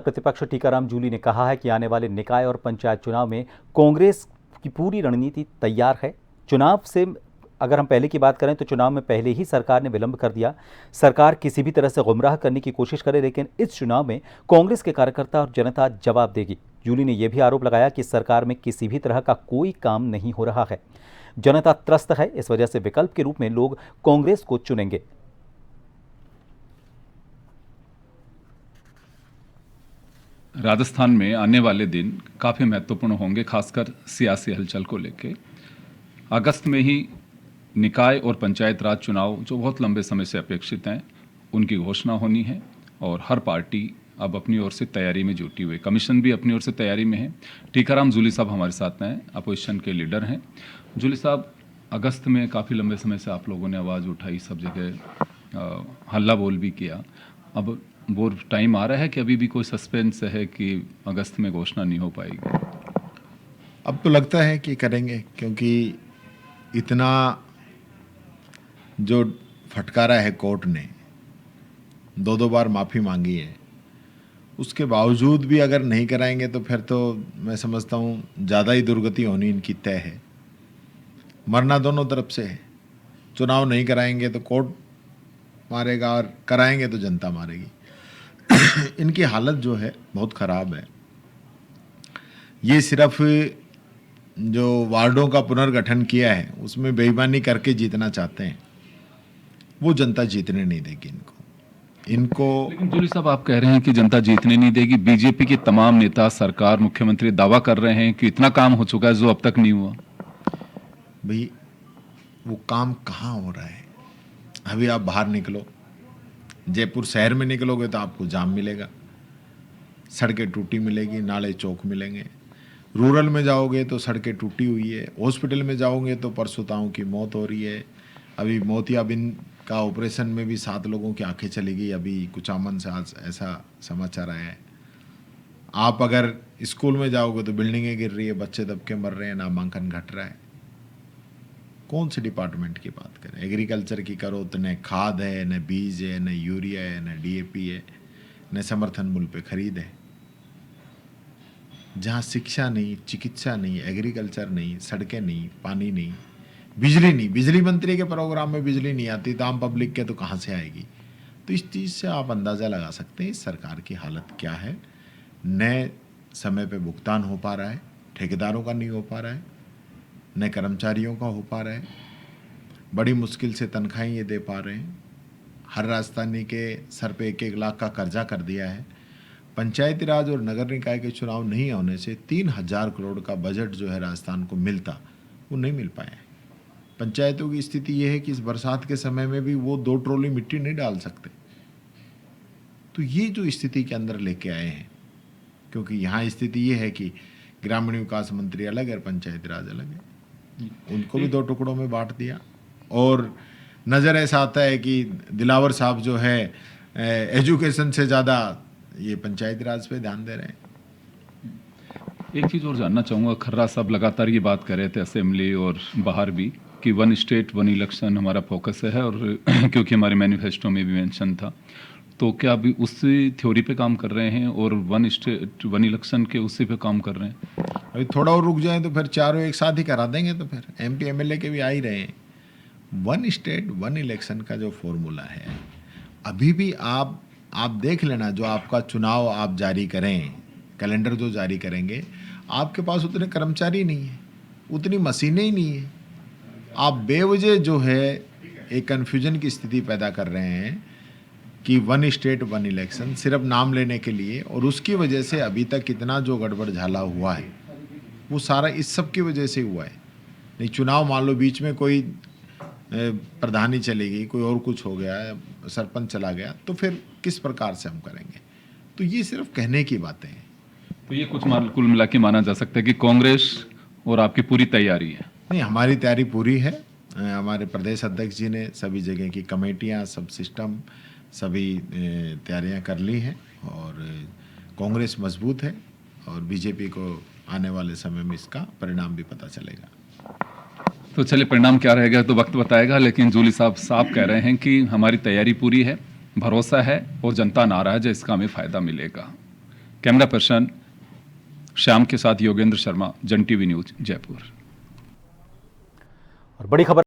प्रतिपक्ष टीकाराम जूली ने कहा है कि आने वाले निकाय और पंचायत चुनाव में कांग्रेस की पूरी रणनीति तैयार है। चुनाव से अगर हम पहले की बात करें तो चुनाव में पहले ही सरकार ने विलंब कर दिया। सरकार किसी भी तरह से गुमराह करने की कोशिश करे, लेकिन इस चुनाव में कांग्रेस के कार्यकर्ता और जनता जवाब देगी। जूली ने यह भी आरोप लगाया कि सरकार में किसी भी तरह का कोई काम नहीं हो रहा है। जनता त्रस्त है, इस वजह से विकल्प के रूप में लोग कांग्रेस को चुनेंगे। राजस्थान में आने वाले दिन काफ़ी महत्वपूर्ण होंगे, खासकर सियासी हलचल को लेकर। अगस्त में ही निकाय और पंचायत राज चुनाव, जो बहुत लंबे समय से अपेक्षित हैं, उनकी घोषणा होनी है और हर पार्टी अब अपनी ओर से तैयारी में जुटी हुई। कमीशन भी अपनी ओर से तैयारी में है। टीकाराम जूली साहब हमारे साथ हैं, अपोजिशन के लीडर हैं। जूली साहब, अगस्त में काफ़ी लंबे समय से आप लोगों ने आवाज़ उठाई, सब जगह हल्ला बोल भी किया। अब वो टाइम आ रहा है कि अभी भी कोई सस्पेंस है कि अगस्त में घोषणा नहीं हो पाएगी? अब तो लगता है कि करेंगे, क्योंकि इतना जो फटकारा है कोर्ट ने, दो बार माफ़ी मांगी है, उसके बावजूद भी अगर नहीं कराएंगे तो फिर तो मैं समझता हूँ ज़्यादा ही दुर्गति होनी इनकी तय है। मरना दोनों तरफ से है। चुनाव नहीं कराएंगे तो कोर्ट मारेगा और कराएंगे तो जनता मारेगी। इनकी हालत जो है बहुत ख़राब है। ये सिर्फ जो वार्डों का पुनर्गठन किया है उसमें बेईमानी करके जीतना चाहते हैं, वो जनता जीतने नहीं देगी इनको। लेकिन जूली साहब, आप कह रहे हैं कि जनता जीतने नहीं देगी। बीजेपी के तमाम नेता, सरकार, मुख्यमंत्री दावा कर रहे हैं कि इतना काम हो चुका है जो अब तक नहीं हुआ। भाई, वो काम कहाँ हो रहा है? अभी आप बाहर निकलो, जयपुर शहर में निकलोगे तो आपको जाम मिलेगा, सड़कें टूटी मिलेगी, नाले चौक मिलेंगे। रूरल में जाओगे तो सड़कें टूटी हुई है। हॉस्पिटल में जाओगे तो परसुताओं की मौत हो रही है। अभी मोतियाबिंद का ऑपरेशन में भी 7 लोगों की आंखें चली गई। अभी कुचामन से आज ऐसा समाचार आया है। आप अगर स्कूल में जाओगे तो बिल्डिंगें गिर रही है, बच्चे दबके मर रहे हैं, नामांकन घट रहा है। कौन से डिपार्टमेंट की बात करें? एग्रीकल्चर की करो तो न खाद है, न बीज है, न यूरिया है, न डीएपी है, न समर्थन मूल्य पे खरीद है। जहाँ शिक्षा नहीं, चिकित्सा नहीं, एग्रीकल्चर नहीं, सड़कें नहीं, पानी नहीं, बिजली नहीं। बिजली मंत्री के प्रोग्राम में बिजली नहीं आती तो आम पब्लिक के तो कहाँ से आएगी? तो इस चीज़ से आप अंदाज़ा लगा सकते हैं इस सरकार की हालत क्या है। न समय पे भुगतान हो पा रहा है, ठेकेदारों का नहीं हो पा रहा है, न कर्मचारियों का हो पा रहा है। बड़ी मुश्किल से तनख्वाहें ये दे पा रहे हैं। हर राजधानी के सर पे 1-1 लाख का कर्जा कर दिया है। पंचायती राज और नगर निकाय के चुनाव नहीं होने से 3000 करोड़ का बजट जो है राजस्थान को मिलता, वो नहीं मिल पाया है। पंचायतों की स्थिति ये है कि इस बरसात के समय में भी वो 2 ट्रॉली मिट्टी नहीं डाल सकते। तो ये जो स्थिति के अंदर लेके आए हैं, क्योंकि यहाँ स्थिति ये है कि ग्रामीण विकास मंत्री अलग है, पंचायती राज अलग है, उनको भी 2 टुकड़ों में बांट दिया। और नज़र ऐसा आता है कि दिलावर साहब जो है एजुकेशन से ज़्यादा ये पंचायती राज पे ध्यान दे रहे हैं। एक चीज़ और जानना चाहूँगा, खर्रा साहब लगातार ये बात कर रहे थे असेंबली और बाहर भी कि 1 स्टेट 1 इलेक्शन हमारा फोकस है, और क्योंकि हमारे मैनिफेस्टो में भी मेंशन था, तो क्या अभी उसी थ्योरी पे काम कर रहे हैं और 1 स्टेट 1 इलेक्शन के उसी पे काम कर रहे हैं? अभी थोड़ा और रुक जाए तो फिर चारों एक साथ ही करा देंगे। तो फिर एमपी एमएलए के भी आ ही रहे हैं। 1 स्टेट 1 इलेक्शन का जो फॉर्मूला है, अभी भी आप देख लेना, जो आपका चुनाव आप जारी करें, कैलेंडर जो जारी करेंगे, आपके पास उतने कर्मचारी नहीं है, उतनी मशीनें ही नहीं है। आप बेवजह जो है एक कन्फ्यूजन की स्थिति पैदा कर रहे हैं कि 1 स्टेट 1 इलेक्शन सिर्फ नाम लेने के लिए, और उसकी वजह से अभी तक कितना जो गड़बड़ झाला हुआ है वो सारा इस सब की वजह से हुआ है। नहीं, चुनाव मान लो बीच में कोई प्रधानी चली गई, कोई और कुछ हो गया, सरपंच चला गया, तो फिर किस प्रकार से हम करेंगे? तो ये सिर्फ कहने की बातें हैं। तो ये कुल मिला के माना जा सकता है कि कांग्रेस और आपकी पूरी तैयारी है? नहीं, हमारी तैयारी पूरी है। हमारे प्रदेश अध्यक्ष जी ने सभी जगह की कमेटियां, सब सिस्टम, सभी तैयारियां कर ली हैं, और कांग्रेस मजबूत है, और बीजेपी को आने वाले समय में इसका परिणाम भी पता चलेगा। तो चलिए, परिणाम क्या रहेगा तो वक्त बताएगा, लेकिन जूली साहब साफ कह रहे हैं कि हमारी तैयारी पूरी है, भरोसा है और जनता नाराज है, इसका हमें फ़ायदा मिलेगा। कैमरा पर्सन श्याम के साथ योगेंद्र शर्मा, जन टीवी न्यूज, जयपुर। और बड़ी खबर